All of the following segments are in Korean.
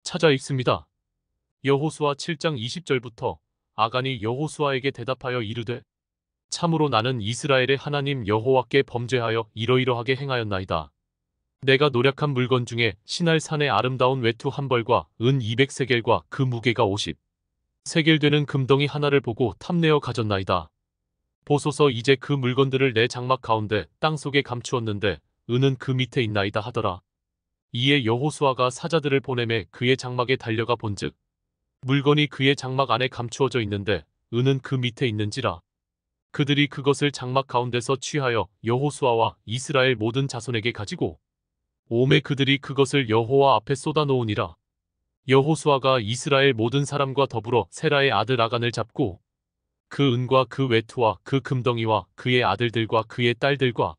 찾아 읽습니다. 여호수아 7장 20절부터 아간이 여호수아에게 대답하여 이르되 참으로 나는 이스라엘의 하나님 여호와께 범죄하여 이러이러하게 행하였나이다. 내가 노략한 물건 중에 시날 산의 아름다운 외투 한 벌과 은 200세겔과 그 무게가 50세겔 되는 금덩이 하나를 보고 탐내어 가졌나이다. 보소서 이제 그 물건들을 내 장막 가운데 땅속에 감추었는데 은은 그 밑에 있나이다 하더라. 이에 여호수아가 사자들을 보내매 그의 장막에 달려가 본즉 물건이 그의 장막 안에 감추어져 있는데 은은 그 밑에 있는지라. 그들이 그것을 장막 가운데서 취하여 여호수아와 이스라엘 모든 자손에게 가지고 오매 그들이 그것을 여호와 앞에 쏟아놓으니라. 여호수아가 이스라엘 모든 사람과 더불어 세라의 아들 아간을 잡고 그 은과 그 외투와 그 금덩이와 그의 아들들과 그의 딸들과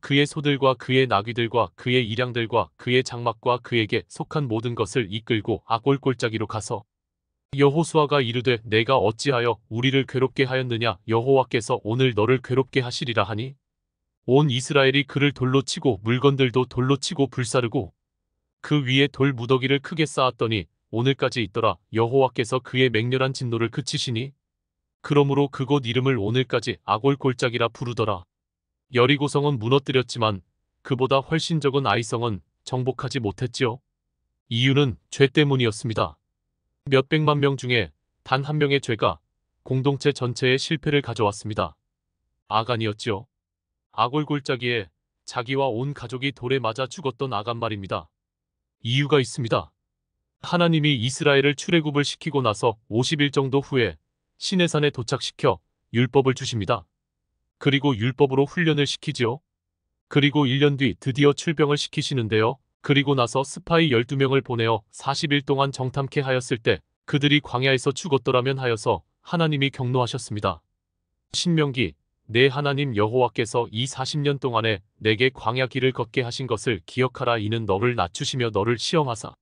그의 소들과 그의 나귀들과 그의 일양들과 그의 장막과 그에게 속한 모든 것을 이끌고 아골 골짜기로 가서 여호수아가 이르되 내가 어찌하여 우리를 괴롭게 하였느냐 여호와께서 오늘 너를 괴롭게 하시리라 하니 온 이스라엘이 그를 돌로 치고 물건들도 돌로 치고 불사르고 그 위에 돌 무더기를 크게 쌓았더니 오늘까지 있더라. 여호와께서 그의 맹렬한 진노를 그치시니 그러므로 그곳 이름을 오늘까지 아골 골짜기라 부르더라. 여리고성은 무너뜨렸지만 그보다 훨씬 적은 아이성은 정복하지 못했지요. 이유는 죄 때문이었습니다. 몇백만 명 중에 단 한 명의 죄가 공동체 전체의 실패를 가져왔습니다. 아간이었지요. 아골 골짜기에 자기와 온 가족이 돌에 맞아 죽었던 아간 말입니다. 이유가 있습니다. 하나님이 이스라엘을 출애굽을 시키고 나서 50일 정도 후에 시내산에 도착시켜 율법을 주십니다. 그리고 율법으로 훈련을 시키지요. 그리고 1년 뒤 드디어 출병을 시키시는데요. 그리고 나서 스파이 12명을 보내어 40일 동안 정탐케 하였을 때 그들이 광야에서 죽었더라면 하여서 하나님이 경노하셨습니다. 신명기 내 하나님 여호와께서 이 40년 동안에 내게 광야 길을 걷게 하신 것을 기억하라. 이는 너를 낮추시며 너를 시험하사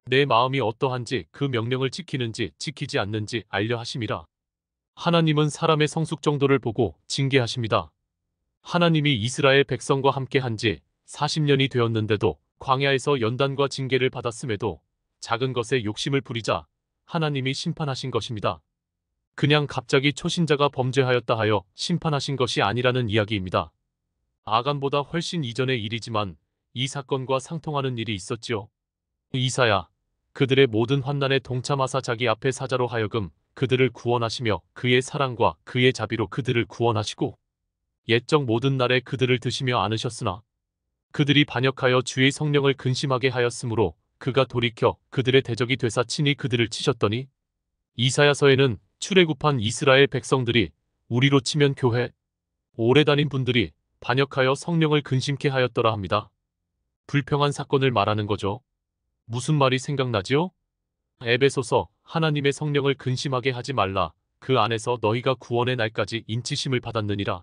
내 마음이 어떠한지 그 명령을 지키는지 지키지 않는지 알려 하심이라. 하나님은 사람의 성숙 정도를 보고 징계하십니다. 하나님이 이스라엘 백성과 함께 한 지 40년이 되었는데도 광야에서 연단과 징계를 받았음에도 작은 것에 욕심을 부리자 하나님이 심판하신 것입니다. 그냥 갑자기 초신자가 범죄하였다 하여 심판하신 것이 아니라는 이야기입니다. 아간보다 훨씬 이전의 일이지만 이 사건과 상통하는 일이 있었지요. 이사야 그들의 모든 환난에 동참하사 자기 앞에 사자로 하여금 그들을 구원하시며 그의 사랑과 그의 자비로 그들을 구원하시고 옛적 모든 날에 그들을 드시며 안으셨으나 그들이 반역하여 주의 성령을 근심하게 하였으므로 그가 돌이켜 그들의 대적이 되사 친히 그들을 치셨더니 이사야서에는 출애굽한 이스라엘 백성들이 우리로 치면 교회 오래 다닌 분들이 반역하여 성령을 근심케 하였더라 합니다. 불평한 사건을 말하는 거죠. 무슨 말이 생각나지요? 에베소서 하나님의 성령을 근심하게 하지 말라. 그 안에서 너희가 구원의 날까지 인치심을 받았느니라.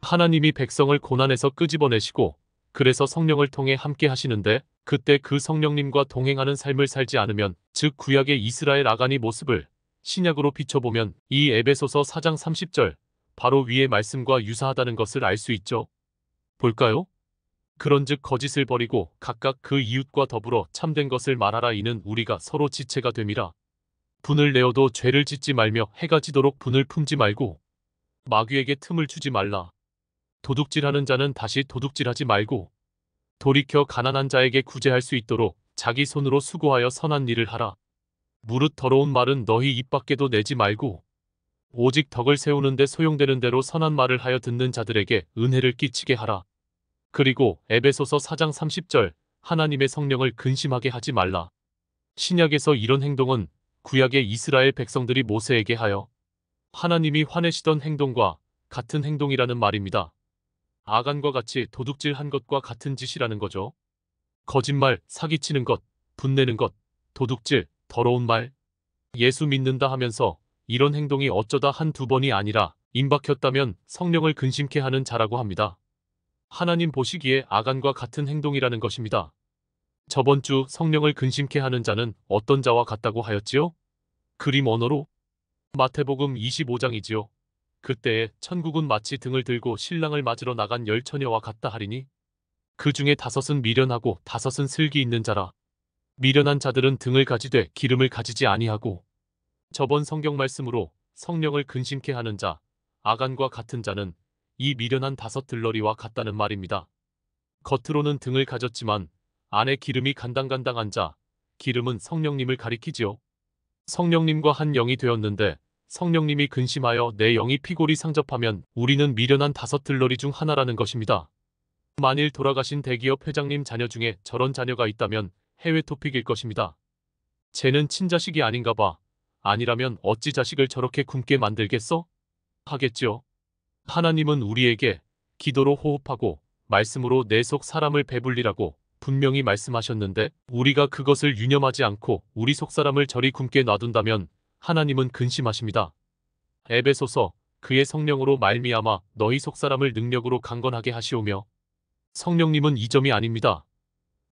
하나님이 백성을 고난에서 끄집어내시고 그래서 성령을 통해 함께 하시는데 그때 그 성령님과 동행하는 삶을 살지 않으면 즉 구약의 이스라엘 아간의 모습을 신약으로 비춰보면 이 에베소서 4장 30절 바로 위의 말씀과 유사하다는 것을 알 수 있죠. 볼까요? 그런즉 거짓을 버리고 각각 그 이웃과 더불어 참된 것을 말하라. 이는 우리가 서로 지체가 됨이라. 분을 내어도 죄를 짓지 말며 해가 지도록 분을 품지 말고 마귀에게 틈을 주지 말라. 도둑질하는 자는 다시 도둑질하지 말고 돌이켜 가난한 자에게 구제할 수 있도록 자기 손으로 수고하여 선한 일을 하라. 무릇 더러운 말은 너희 입 밖에도 내지 말고 오직 덕을 세우는데 소용되는 대로 선한 말을 하여 듣는 자들에게 은혜를 끼치게 하라. 그리고 에베소서 4장 30절 하나님의 성령을 근심하게 하지 말라. 신약에서 이런 행동은 구약의 이스라엘 백성들이 모세에게 하여 하나님이 화내시던 행동과 같은 행동이라는 말입니다. 아간과 같이 도둑질한 것과 같은 짓이라는 거죠. 거짓말, 사기치는 것, 분내는 것, 도둑질, 더러운 말, 예수 믿는다 하면서 이런 행동이 어쩌다 한두 번이 아니라 임박혔다면 성령을 근심케 하는 자라고 합니다. 하나님 보시기에 아간과 같은 행동이라는 것입니다. 저번 주 성령을 근심케 하는 자는 어떤 자와 같다고 하였지요? 그림 언어로 마태복음 25장이지요. 그때에 천국은 마치 등을 들고 신랑을 맞으러 나간 10처녀와 같다 하리니 그 중에 5은 미련하고 5은 슬기 있는 자라. 미련한 자들은 등을 가지되 기름을 가지지 아니하고 저번 성경 말씀으로 성령을 근심케 하는 자 아간과 같은 자는 이 미련한 다섯 들러리와 같다는 말입니다. 겉으로는 등을 가졌지만 안에 기름이 간당간당한 자 기름은 성령님을 가리키지요. 성령님과 한 영이 되었는데 성령님이 근심하여 내 영이 피골이 상접하면 우리는 미련한 다섯 들러리 중 하나라는 것입니다. 만일 돌아가신 대기업 회장님 자녀 중에 저런 자녀가 있다면 해외 토픽일 것입니다. 쟤는 친자식이 아닌가 봐. 아니라면 어찌 자식을 저렇게 굶게 만들겠어? 하겠지요. 하나님은 우리에게 기도로 호흡하고 말씀으로 내 속 사람을 배불리라고 분명히 말씀하셨는데 우리가 그것을 유념하지 않고 우리 속 사람을 저리 굶게 놔둔다면 하나님은 근심하십니다. 에베소서 그의 성령으로 말미암아 너희 속 사람을 능력으로 강건하게 하시오며 성령님은 이 점이 아닙니다.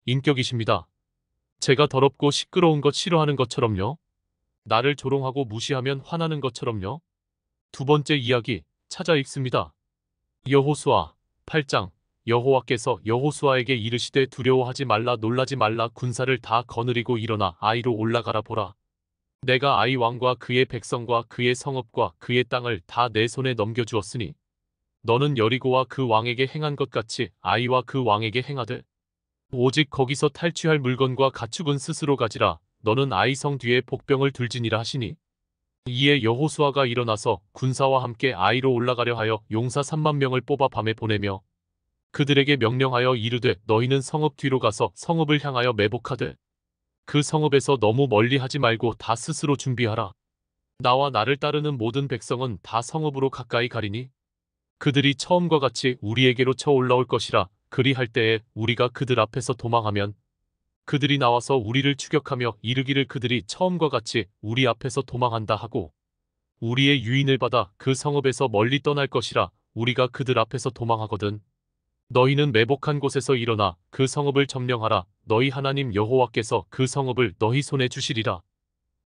인격이십니다. 제가 더럽고 시끄러운 것 싫어하는 것처럼요. 나를 조롱하고 무시하면 화나는 것처럼요. 두 번째 이야기 찾아 읽습니다. 여호수아 8장 여호와께서 여호수아에게 이르시되 두려워하지 말라 놀라지 말라 군사를 다 거느리고 일어나 아이로 올라가라 보라. 내가 아이 왕과 그의 백성과 그의 성읍과 그의 땅을 다 내 손에 넘겨주었으니 너는 여리고와 그 왕에게 행한 것 같이 아이와 그 왕에게 행하되 오직 거기서 탈취할 물건과 가축은 스스로 가지라. 너는 아이 성 뒤에 복병을 둘지니라 하시니 이에 여호수아가 일어나서 군사와 함께 아이로 올라가려 하여 용사 3만 명을 뽑아 밤에 보내며 그들에게 명령하여 이르되 너희는 성읍 뒤로 가서 성읍을 향하여 매복하되 그 성읍에서 너무 멀리 하지 말고 다 스스로 준비하라. 나와 나를 따르는 모든 백성은 다 성읍으로 가까이 가리니 그들이 처음과 같이 우리에게로 쳐 올라올 것이라. 그리할 때에 우리가 그들 앞에서 도망하면 그들이 나와서 우리를 추격하며 이르기를 그들이 처음과 같이 우리 앞에서 도망한다 하고 우리의 유인을 받아 그 성읍에서 멀리 떠날 것이라. 우리가 그들 앞에서 도망하거든 너희는 매복한 곳에서 일어나 그 성읍을 점령하라. 너희 하나님 여호와께서 그 성읍을 너희 손에 주시리라.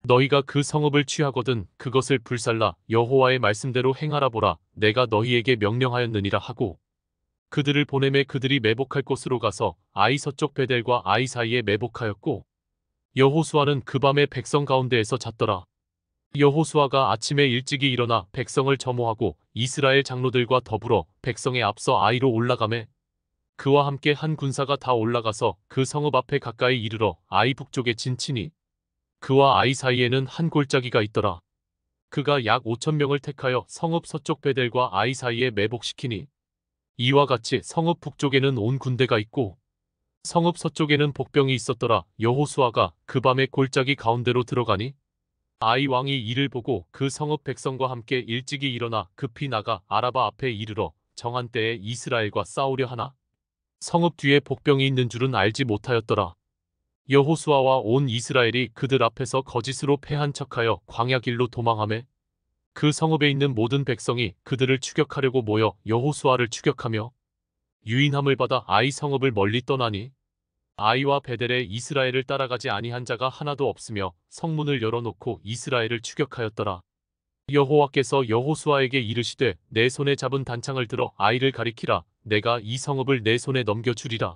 너희가 그 성읍을 취하거든 그것을 불살라 여호와의 말씀대로 행하라 보라. 내가 너희에게 명령하였느니라 하고 그들을 보내매 그들이 매복할 곳으로 가서 아이 서쪽 베델과 아이 사이에 매복하였고 여호수아는 그 밤에 백성 가운데에서 잤더라. 여호수아가 아침에 일찍이 일어나 백성을 점호하고 이스라엘 장로들과 더불어 백성에 앞서 아이로 올라가매 그와 함께 한 군사가 다 올라가서 그 성읍 앞에 가까이 이르러 아이 북쪽에 진치니 그와 아이 사이에는 한 골짜기가 있더라. 그가 약 5천 명을 택하여 성읍 서쪽 베델과 아이 사이에 매복시키니 이와 같이 성읍 북쪽에는 온 군대가 있고 성읍 서쪽에는 복병이 있었더라. 여호수아가 그 밤에 골짜기 가운데로 들어가니 아이 왕이 이를 보고 그 성읍 백성과 함께 일찍이 일어나 급히 나가 아라바 앞에 이르러 정한 때에 이스라엘과 싸우려 하나 성읍 뒤에 복병이 있는 줄은 알지 못하였더라. 여호수아와 온 이스라엘이 그들 앞에서 거짓으로 패한 척하여 광야 길로 도망하매 그 성읍에 있는 모든 백성이 그들을 추격하려고 모여 여호수아를 추격하며 유인함을 받아 아이 성읍을 멀리 떠나니 아이와 베델에 이스라엘을 따라가지 아니한 자가 하나도 없으며 성문을 열어놓고 이스라엘을 추격하였더라. 여호와께서 여호수아에게 이르시되 내 손에 잡은 단창을 들어 아이를 가리키라. 내가 이 성읍을 내 손에 넘겨주리라.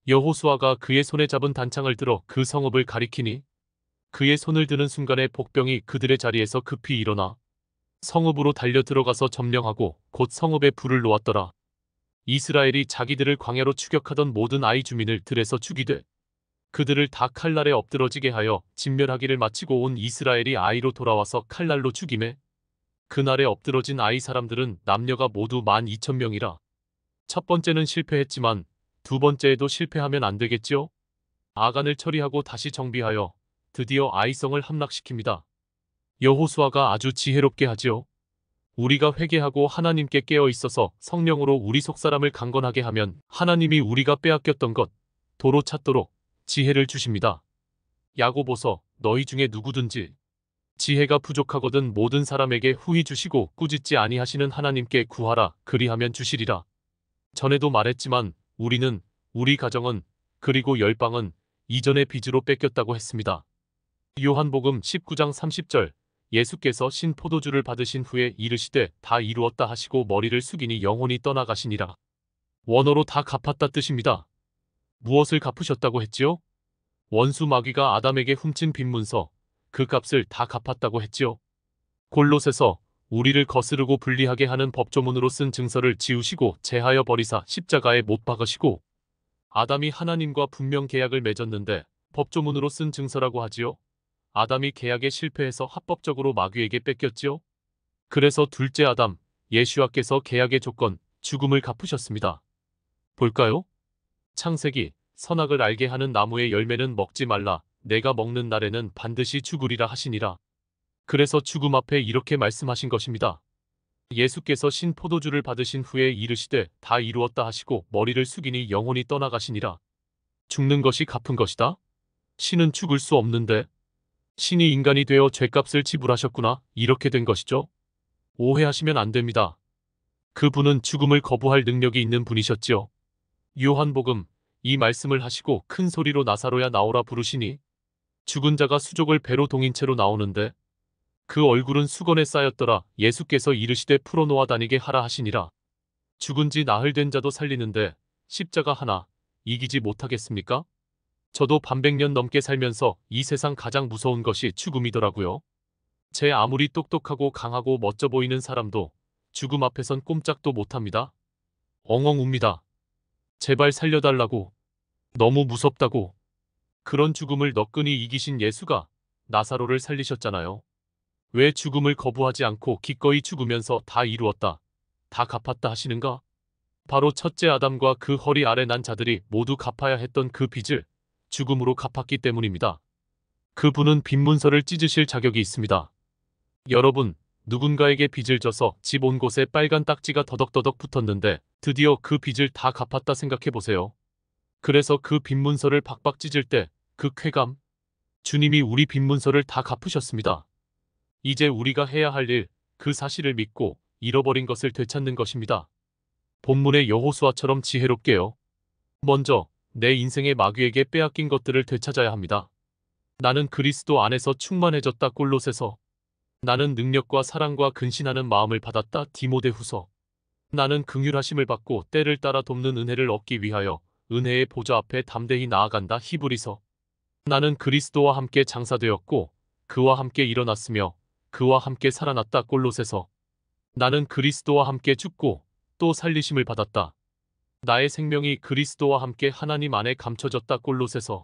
여호수아가 그의 손에 잡은 단창을 들어 그 성읍을 가리키니 그의 손을 드는 순간에 복병이 그들의 자리에서 급히 일어나 성읍으로 달려 들어가서 점령하고 곧 성읍에 불을 놓았더라. 이스라엘이 자기들을 광야로 추격하던 모든 아이 주민을 들에서 죽이되 그들을 다 칼날에 엎드러지게 하여 진멸하기를 마치고 온 이스라엘이 아이로 돌아와서 칼날로 죽이매 그날에 엎드러진 아이 사람들은 남녀가 모두 12,000명이라. 첫 번째는 실패했지만 두 번째에도 실패하면 안 되겠지요? 아간을 처리하고 다시 정비하여 드디어 아이성을 함락시킵니다. 여호수아가 아주 지혜롭게 하지요. 우리가 회개하고 하나님께 깨어 있어서 성령으로 우리 속사람을 강건하게 하면 하나님이 우리가 빼앗겼던 것 도로 찾도록 지혜를 주십니다. 야고보서 너희 중에 누구든지 지혜가 부족하거든 모든 사람에게 후히 주시고 꾸짖지 아니하시는 하나님께 구하라. 그리하면 주시리라. 전에도 말했지만 우리는 우리 가정은 그리고 열방은 이전의 빚으로 뺏겼다고 했습니다. 요한복음 19장 30절 예수께서 신 포도주를 받으신 후에 이르시되 다 이루었다 하시고 머리를 숙이니 영혼이 떠나가시니라. 원어로 다 갚았다 뜻입니다. 무엇을 갚으셨다고 했지요? 원수 마귀가 아담에게 훔친 빈문서, 그 값을 다 갚았다고 했지요. 골롯에서 우리를 거스르고 불리하게 하는 법조문으로 쓴 증서를 지우시고 제하여 버리사 십자가에 못 박으시고, 아담이 하나님과 분명 계약을 맺었는데 법조문으로 쓴 증서라고 하지요. 아담이 계약에 실패해서 합법적으로 마귀에게 뺏겼지요. 그래서 둘째 아담, 예수와께서 계약의 조건, 죽음을 갚으셨습니다. 볼까요? 창세기, 선악을 알게 하는 나무의 열매는 먹지 말라, 내가 먹는 날에는 반드시 죽으리라 하시니라. 그래서 죽음 앞에 이렇게 말씀하신 것입니다. 예수께서 신 포도주를 받으신 후에 이르시되 다 이루었다 하시고 머리를 숙이니 영혼이 떠나가시니라. 죽는 것이 갚은 것이다? 신은 죽을 수 없는데? 신이 인간이 되어 죗값을 지불하셨구나, 이렇게 된 것이죠. 오해하시면 안 됩니다. 그분은 죽음을 거부할 능력이 있는 분이셨지요. 요한복음, 이 말씀을 하시고 큰 소리로 나사로야 나오라 부르시니 죽은 자가 수족을 배로 동인 채로 나오는데 그 얼굴은 수건에 쌓였더라. 예수께서 이르시되 풀어놓아 다니게 하라 하시니라. 죽은 지 나흘 된 자도 살리는데 십자가 하나 이기지 못하겠습니까? 저도 반백년 넘게 살면서 이 세상 가장 무서운 것이 죽음이더라고요. 제 아무리 똑똑하고 강하고 멋져 보이는 사람도 죽음 앞에선 꼼짝도 못합니다. 엉엉 웁니다. 제발 살려달라고. 너무 무섭다고. 그런 죽음을 너끈히 이기신 예수가 나사로를 살리셨잖아요. 왜 죽음을 거부하지 않고 기꺼이 죽으면서 다 이루었다, 다 갚았다 하시는가? 바로 첫째 아담과 그 허리 아래 난 자들이 모두 갚아야 했던 그 빚을 죽음으로 갚았기 때문입니다. 그분은 빈문서를 찢으실 자격이 있습니다. 여러분, 누군가에게 빚을 져서 집 온 곳에 빨간 딱지가 더덕더덕 붙었는데 드디어 그 빚을 다 갚았다 생각해보세요. 그래서 그 빈문서를 박박 찢을 때 그 쾌감, 주님이 우리 빈문서를 다 갚으셨습니다. 이제 우리가 해야 할 일, 그 사실을 믿고 잃어버린 것을 되찾는 것입니다. 본문의 여호수아처럼 지혜롭게요. 먼저 내 인생의 마귀에게 빼앗긴 것들을 되찾아야 합니다. 나는 그리스도 안에서 충만해졌다. 골로새서. 나는 능력과 사랑과 근신하는 마음을 받았다. 디모데후서. 나는 긍휼하심을 받고 때를 따라 돕는 은혜를 얻기 위하여 은혜의 보좌 앞에 담대히 나아간다. 히브리서. 나는 그리스도와 함께 장사되었고 그와 함께 일어났으며 그와 함께 살아났다. 골로새서. 나는 그리스도와 함께 죽고 또 살리심을 받았다. 나의 생명이 그리스도와 함께 하나님 안에 감춰졌다. 골로새서.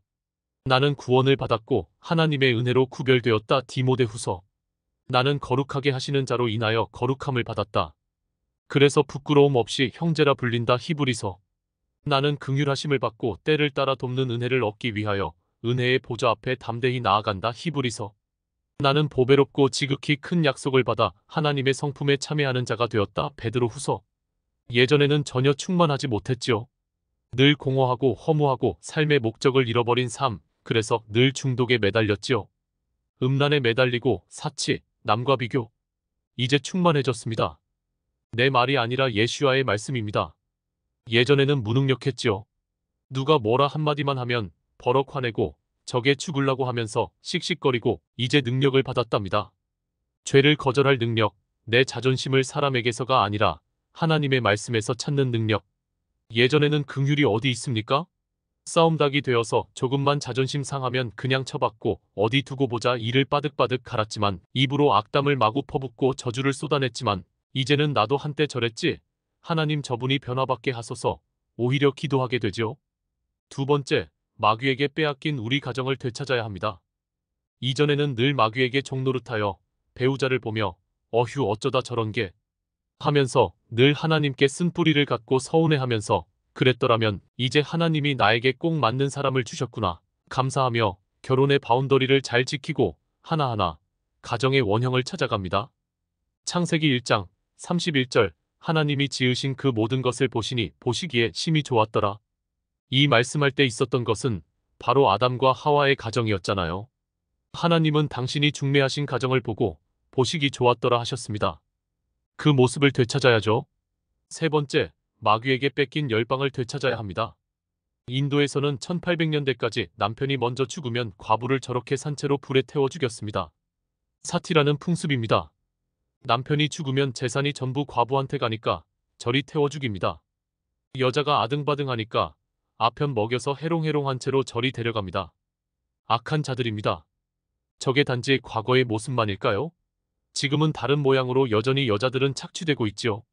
나는 구원을 받았고 하나님의 은혜로 구별되었다. 디모데후서. 나는 거룩하게 하시는 자로 인하여 거룩함을 받았다. 그래서 부끄러움 없이 형제라 불린다. 히브리서. 나는 긍휼하심을 받고 때를 따라 돕는 은혜를 얻기 위하여 은혜의 보좌 앞에 담대히 나아간다. 히브리서. 나는 보배롭고 지극히 큰 약속을 받아 하나님의 성품에 참여하는 자가 되었다. 베드로후서. 예전에는 전혀 충만하지 못했지요. 늘 공허하고 허무하고 삶의 목적을 잃어버린 삶, 그래서 늘 중독에 매달렸지요. 음란에 매달리고 사치, 남과 비교. 이제 충만해졌습니다. 내 말이 아니라 예수와의 말씀입니다. 예전에는 무능력했지요. 누가 뭐라 한마디만 하면 버럭 화내고 적에 죽으려고 하면서 씩씩거리고 이제 능력을 받았답니다. 죄를 거절할 능력, 내 자존심을 사람에게서가 아니라 하나님의 말씀에서 찾는 능력. 예전에는 긍휼이 어디 있습니까? 싸움닭이 되어서 조금만 자존심 상하면 그냥 쳐박고 어디 두고 보자 이를 빠득빠득 갈았지만 입으로 악담을 마구 퍼붓고 저주를 쏟아냈지만 이제는 나도 한때 저랬지. 하나님 저분이 변화받게 하소서. 오히려 기도하게 되지요. 두 번째, 마귀에게 빼앗긴 우리 가정을 되찾아야 합니다. 이전에는 늘 마귀에게 종노릇하여 배우자를 보며 어휴 어쩌다 저런 게 하면서 늘 하나님께 쓴 뿌리를 갖고 서운해하면서 그랬더라면 이제 하나님이 나에게 꼭 맞는 사람을 주셨구나 감사하며 결혼의 바운더리를 잘 지키고 하나하나 가정의 원형을 찾아갑니다. 창세기 1장 31절 하나님이 지으신 그 모든 것을 보시니 보시기에 심히 좋았더라. 이 말씀할 때 있었던 것은 바로 아담과 하와의 가정이었잖아요. 하나님은 당신이 중매하신 가정을 보고 보시기 좋았더라 하셨습니다. 그 모습을 되찾아야죠. 세 번째, 마귀에게 뺏긴 열방을 되찾아야 합니다. 인도에서는 1800년대까지 남편이 먼저 죽으면 과부를 저렇게 산채로 불에 태워 죽였습니다. 사티라는 풍습입니다. 남편이 죽으면 재산이 전부 과부한테 가니까 저리 태워 죽입니다. 여자가 아등바등하니까 아편 먹여서 해롱해롱한 채로 저리 데려갑니다. 악한 자들입니다. 저게 단지 과거의 모습만일까요? 지금은 다른 모양으로 여전히 여자들은 착취되고 있지요.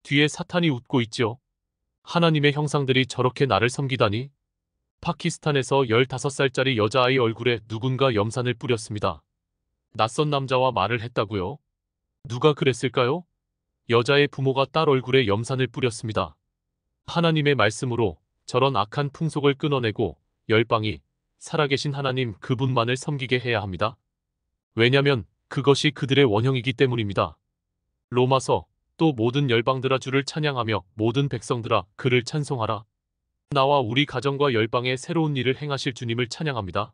뒤에 사탄이 웃고 있지요. 하나님의 형상들이 저렇게 나를 섬기다니. 파키스탄에서 15살짜리 여자아이 얼굴에 누군가 염산을 뿌렸습니다. 낯선 남자와 말을 했다고요? 누가 그랬을까요? 여자의 부모가 딸 얼굴에 염산을 뿌렸습니다. 하나님의 말씀으로 저런 악한 풍속을 끊어내고 열방이 살아계신 하나님 그분만을 섬기게 해야 합니다. 왜냐면 그것이 그들의 원형이기 때문입니다. 로마서 또 모든 열방들아 주를 찬양하며 모든 백성들아 그를 찬송하라. 나와 우리 가정과 열방에 새로운 일을 행하실 주님을 찬양합니다.